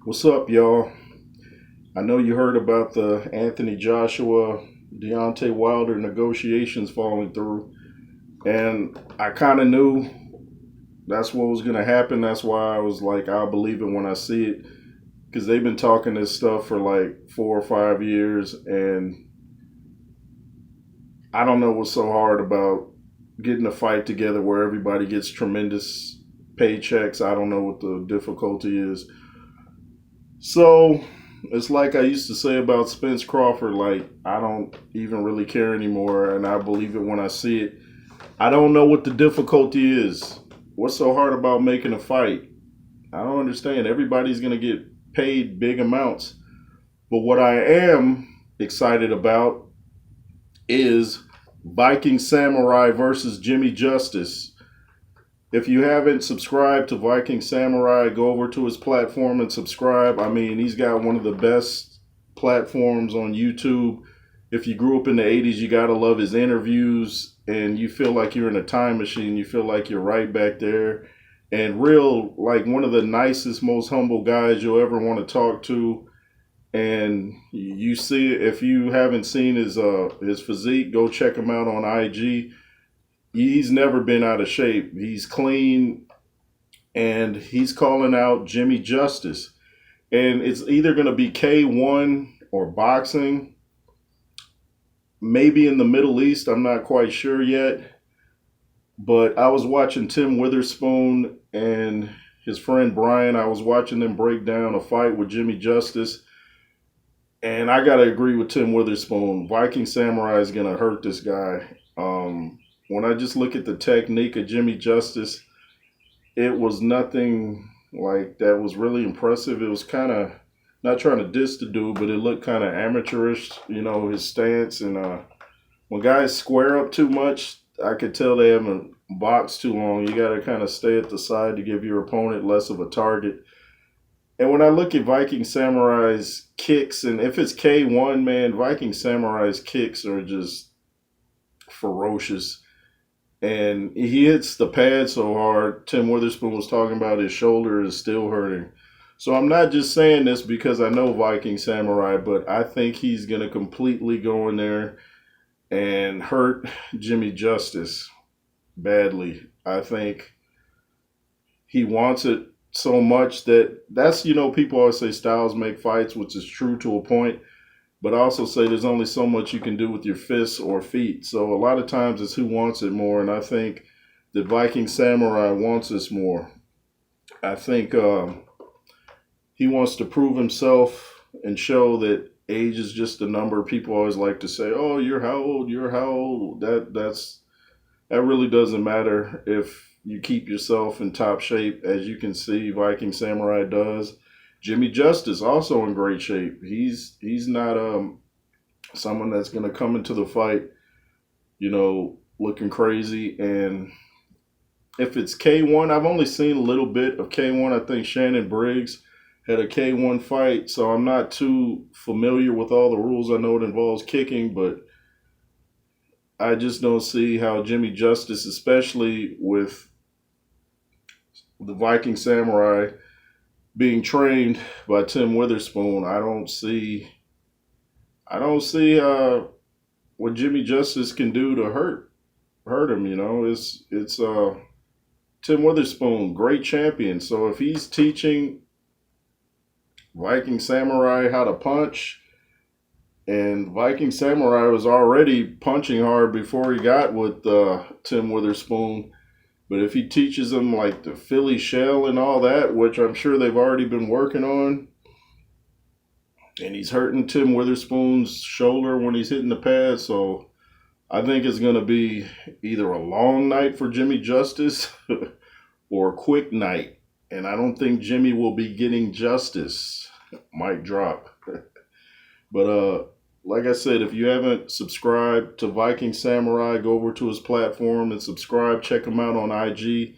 What's up, y'all? I know you heard about the Anthony Joshua, Deontay Wilder negotiations falling through, and I kind of knew that's what was going to happen. That's why I was like, I'll believe it when I see it, because they've been talking this stuff for like 4 or 5 years, and I don't know what's so hard about getting a fight together where everybody gets tremendous paychecks. I don't know what the difficulty is. So it's like I used to say about Spence Crawford, like I don't even really care anymore and I believe it when I see it. I don't know what the difficulty is. What's so hard about making a fight? I don't understand. Everybody's gonna get paid big amounts. But what I am excited about is Viking Samurai versus Jimmy Justice. If you haven't subscribed to Viking Samurai, go over to his platform and subscribe. I mean, he's got one of the best platforms on YouTube. If you grew up in the 80s, you got to love his interviews and you feel like you're in a time machine. You feel like you're right back there. And real, like one of the nicest, most humble guys you'll ever want to talk to. And you see, if you haven't seen his physique, go check him out on IG. He's never been out of shape. He's clean and he's calling out Jimmy Justice. And it's either going to be K1 or boxing, maybe in the Middle East. I'm not quite sure yet. But I was watching Tim Witherspoon and his friend Brian. I was watching them break down a fight with Jimmy Justice. And I got to agree with Tim Witherspoon. Viking Samurai is going to hurt this guy. When I just look at the technique of Jimmy Justice, it was nothing like that was really impressive. It was kind of not trying to diss the dude, but it looked kind of amateurish, his stance. And when guys square up too much, I could tell they haven't boxed too long. You got to kind of stay at the side to give your opponent less of a target. And when I look at Viking Samurai's kicks, and if it's K1, man, Viking Samurai's kicks are just ferocious. And he hits the pad so hard. Tim Witherspoon was talking about his shoulder is still hurting. So I'm not just saying this because I know Viking Samurai, but I think he's going to completely go in there and hurt Jimmy Justice badly. I think he wants it so much people always say styles make fights, which is true to a point. But I also say there's only so much you can do with your fists or feet. So a lot of times it's who wants it more. And I think the Viking Samurai wants this more. I think he wants to prove himself and show that age is just a number. People always like to say, "Oh, you're how old? You're how old?" That really doesn't matter if you keep yourself in top shape, as you can see Viking Samurai does. Jimmy Justice also in great shape. He's not someone that's going to come into the fight, looking crazy. And if it's K1, I've only seen a little bit of K1. I think Shannon Briggs had a K1 fight, so I'm not too familiar with all the rules. I know it involves kicking, but I just don't see how Jimmy Justice, especially with the Viking Samurai being trained by Tim Witherspoon, I don't see what Jimmy Justice can do to hurt him. It's Tim Witherspoon, great champion. So if he's teaching Viking Samurai how to punch, and Viking Samurai was already punching hard before he got with Tim Witherspoon. But if he teaches them like the Philly shell and all that, which I'm sure they've already been working on, and he's hurting Tim Witherspoon's shoulder when he's hitting the pad. So I think it's going to be either a long night for Jimmy Justice or a quick night. And I don't think Jimmy will be getting justice. Mic drop. But like I said, if you haven't subscribed to Viking Samurai, go over to his platform and subscribe. Check him out on IG.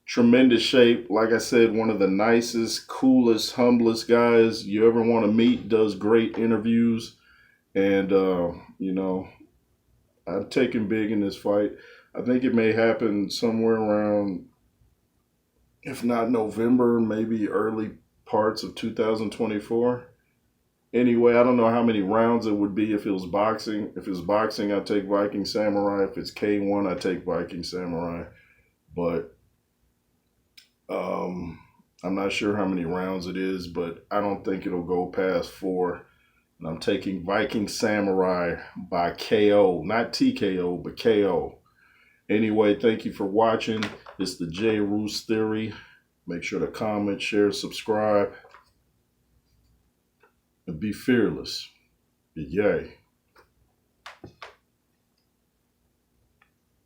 Tremendous shape. Like I said, one of the nicest, coolest, humblest guys you ever want to meet. Does great interviews. And, I'm taking big in this fight. I think it may happen somewhere around, if not November, maybe early parts of 2024. Anyway, I don't know how many rounds it would be if it was boxing. If it's boxing, I take Viking Samurai. If it's K1, I take Viking Samurai. But I'm not sure how many rounds it is, but I don't think it'll go past 4. And I'm taking Viking Samurai by KO, not TKO, but KO. Anyway, thank you for watching. It's the J. Roos Theory. Make sure to comment, share, subscribe, and be fearless. Yay.